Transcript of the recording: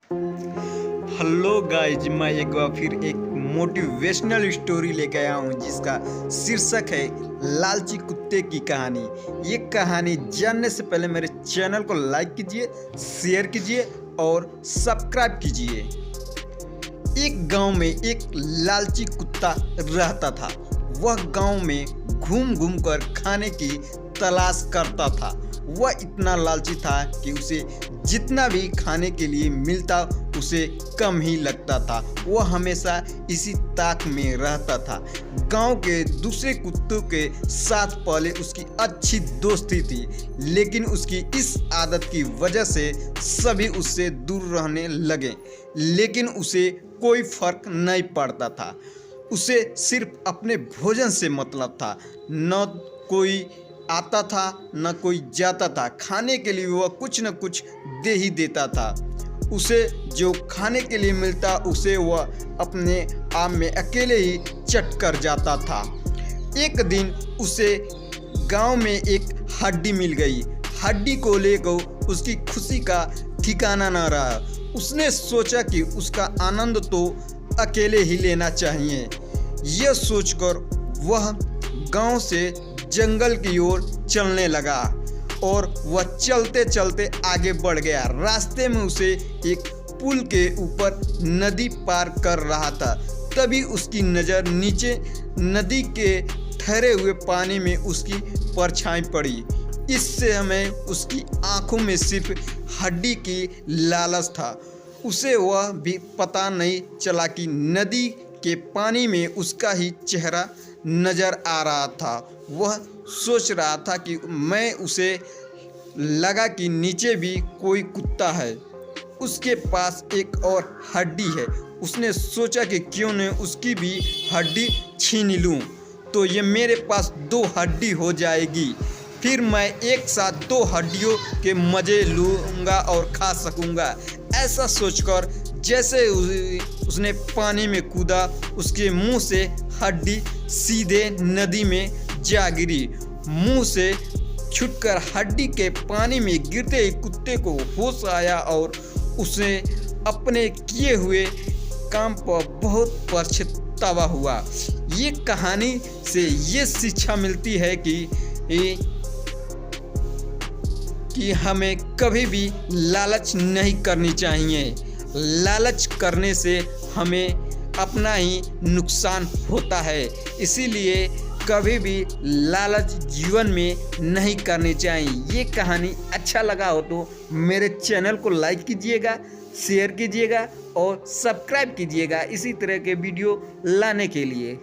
Hello guys, मैं एक बार फिर एक मोटिवेशनल स्टोरी लेके आया हूँ जिसका शीर्षक है लालची कुत्ते की कहानी। ये कहानी जानने से पहले मेरे चैनल को लाइक कीजिए, शेयर कीजिए और सब्सक्राइब कीजिए। एक गांव में एक लालची कुत्ता रहता था। वह गांव में घूम घूम कर खाने की तलाश करता था। वह इतना लालची था कि उसे जितना भी खाने के लिए मिलता उसे कम ही लगता था। वह हमेशा इसी ताक में रहता था। गांव के दूसरे कुत्तों के साथ पहले उसकी अच्छी दोस्ती थी, लेकिन उसकी इस आदत की वजह से सभी उससे दूर रहने लगे। लेकिन उसे कोई फर्क नहीं पड़ता था। उसे सिर्फ अपने भोजन से मतलब था। न कोई आता था न कोई जाता था। खाने के लिए वह कुछ न कुछ दे ही देता था। उसे जो खाने के लिए मिलता उसे वह अपने आप में अकेले ही चट कर जाता था। एक दिन उसे गांव में एक हड्डी मिल गई। हड्डी को लेकर उसकी खुशी का ठिकाना न रहा। उसने सोचा कि उसका आनंद तो अकेले ही लेना चाहिए। यह सोचकर वह गांव से जंगल की ओर चलने लगा और वह चलते चलते आगे बढ़ गया। रास्ते में उसे एक पुल के ऊपर नदी पार कर रहा था। तभी उसकी नज़र नीचे नदी के ठहरे हुए पानी में उसकी परछाई पड़ी। इससे हमें उसकी आंखों में सिर्फ हड्डी की लालच था। उसे वह भी पता नहीं चला कि नदी के पानी में उसका ही चेहरा नजर आ रहा था। वह सोच रहा था कि उसे लगा कि नीचे भी कोई कुत्ता है। उसके पास एक और हड्डी है। उसने सोचा कि क्यों न उसकी भी हड्डी छीन लूं, तो ये मेरे पास 2 हड्डी हो जाएगी। फिर मैं एक साथ 2 हड्डियों के मज़े लूँगा और खा सकूँगा। ऐसा सोचकर जैसे उसने पानी में कूदा, उसके मुंह से हड्डी सीधे नदी में जा गिरी। मुंह से छूटकर हड्डी के पानी में गिरते ही कुत्ते को होश आया और उसे अपने किए हुए काम पर बहुत पछतावा हुआ। ये कहानी से ये शिक्षा मिलती है कि हमें कभी भी लालच नहीं करनी चाहिए। लालच करने से हमें अपना ही नुकसान होता है। इसीलिए कभी भी लालच जीवन में नहीं करनी चाहिए। ये कहानी अच्छा लगा हो तो मेरे चैनल को लाइक कीजिएगा, शेयर कीजिएगा और सब्सक्राइब कीजिएगा इसी तरह के वीडियो लाने के लिए।